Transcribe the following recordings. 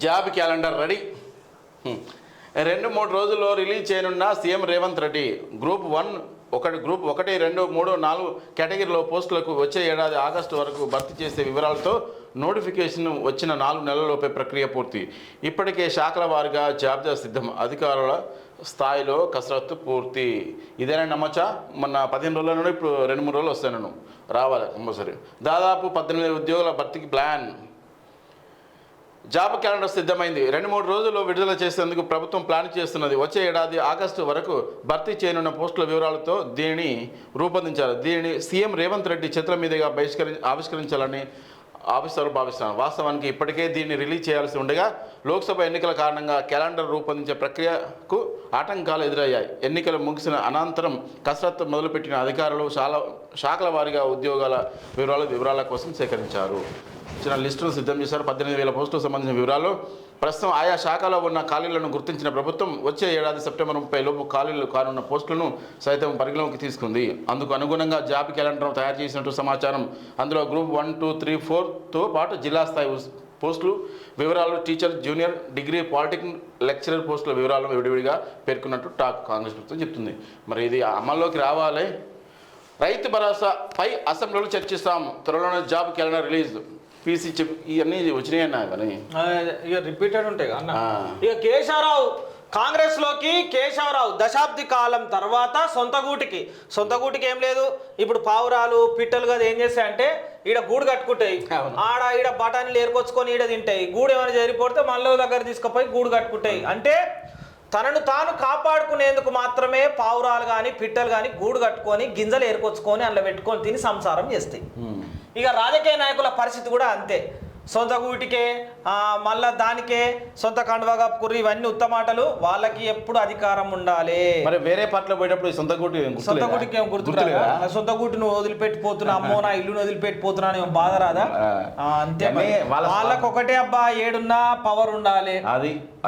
Job calendar ready. 2-3 రోజుల్లో release చేయనున్న CM Revanth Reddy group 1, group 1, 2, 3, 4 కేటగిరీలో పోస్టులకు వచ్చే ఏడాది ఆగస్టు వరకు భర్తీ చేసే వివరాలతో నోటిఫికేషన్ వచ్చిన 4 నెలలలోపే ప్రక్రియ పూర్తి. ఇప్పటికే శాఖల వారీగా జాబితా సిద్ధం. అధికారుల స్థాయిలో కసరత్తు పూర్తి. ఇదేనా నమ్మచ్చా? మొన్న 15 రోజుల్లోనే ఇప్పుడు 2-3 రోజులు వస్తాను రావాలి కంపల్సరీ. దాదాపు 18 ఉద్యోగుల భర్తీకి ప్లాన్. జాబ్ క్యాలెండర్ సిద్ధమైంది. 2-3 రోజుల్లో విడుదల చేసేందుకు ప్రభుత్వం ప్లాన్ చేస్తున్నది. వచ్చే ఏడాది ఆగస్టు వరకు భర్తీ చేయనున్న పోస్టుల వివరాలతో దీనిని రూపొందించారు. దీనిని సీఎం రేవంత్ రెడ్డి చేతుల మీదుగా ఆవిష్కరించాలని ఆఫీసర్లు భావిస్తున్నారు. వాస్తవానికి ఇప్పటికే దీన్ని రిలీజ్ చేయాల్సి ఉండగా లోక్సభ ఎన్నికల కారణంగా క్యాలెండర్ రూపొందించే ప్రక్రియకు ఆటంకాలు ఎదురయ్యాయి. ఎన్నికలు ముగిసిన అనంతరం కసరత్తు మొదలుపెట్టిన అధికారులు శాఖల వారీగా ఉద్యోగాల వివరాల కోసం సేకరించారు. చిన్న లిస్టును సిద్ధం చేశారు. 18,000 పోస్టులకు సంబంధించిన వివరాలు. ప్రస్తుతం ఆయా శాఖలో ఉన్న ఖాళీలను గుర్తించిన ప్రభుత్వం వచ్చే ఏడాది సెప్టెంబర్ 30 లోపు ఖాళీలు కానున్న పోస్టులను సైతం పరిగణలోకి తీసుకుంది. అందుకు అనుగుణంగా జాబ్ క్యాలెండర్ తయారు చేసినట్టు సమాచారం. అందులో గ్రూప్ 1, 2, 3, 4తో పాటు జిల్లా స్థాయి పోస్టులు వివరాలు, teacher, junior, degree, polytechnic lecturer పోస్టుల వివరాలను విడివిడిగా పేర్కొన్నట్టు టాక్ కాంగ్రెస్ ప్రభుత్వం చెప్తుంది. మరి ఇది అమల్లోకి రావాలి. రైతు భరోసాపై అసెంబ్లీలో చర్చిస్తాం. త్వరలోనే జాబ్ క్యాలెండర్ రిలీజ్. పీసీ ఇవన్నీ వచ్చినాయన్నా కానీ ఇక రిపీటెడ్ ఉంటాయి అన్న. ఇక కేశవరావు కాంగ్రెస్లోకి దశాబ్ది కాలం తర్వాత సొంత గూటికి ఏం లేదు. ఇప్పుడు పావురాలు పిట్టలు కదా ఏం చేస్తాయంటే ఈడ గూడు కట్టుకుంటాయి. ఈడ బఠానీలు ఏరుకొచ్చుకొని ఈడ తింటాయి. గూడు ఏమైనా జరిగిపోతే మళ్ళీ దగ్గర తీసుకుపోయి గూడు కట్టుకుంటాయి. అంటే తనను తాను కాపాడుకునేందుకు మాత్రమే పావురాలు కానీ పిట్టలు కానీ గూడు కట్టుకొని గింజలు ఏరుకొచ్చుకొని అందులో పెట్టుకొని తిని సంసారం చేస్తాయి. ఇక రాజకీయ నాయకుల పరిస్థితి కూడా అంతే. సొంత గూటికే మళ్ళా దానికే సొంత కండువా కప్పుకుర్రు. ఇవన్నీ ఉత్తమాటలు. వాళ్ళకి ఎప్పుడు అధికారం ఉండాలి. మరి వేరే పార్టీలో పోయేటప్పుడు సొంత గూటికి ఏం గుర్తురాదా? సొంత గూటిని వదిలిపెట్టిపోతున్నా, అమ్మో నా ఇల్లుని వదిలిపెట్టిపోతున్నా అని బాధ రాదా? అంతే. వాళ్ళకి ఒకటే అబ్బా, ఏడున్నా పవర్ ఉండాలి,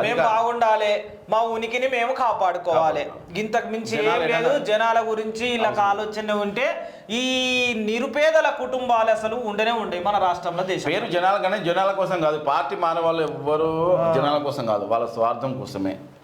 మేము బాగుండాలి, మా ఉనికిని మేము కాపాడుకోవాలి. ఇంతకు మించి ఏం లేదు. జనాల గురించి వీళ్ళకి ఆలోచన ఉంటే ఈ నిరుపేదల కుటుంబాలు అసలు ఉండనే మన రాష్ట్రంలో. దేశం పేరు జనాల కానీ జనాల కోసం కాదు. పార్టీ మానవాళ్ళు ఎవ్వరూ జనాల కోసం కాదు, వాళ్ళ స్వార్థం కోసమే.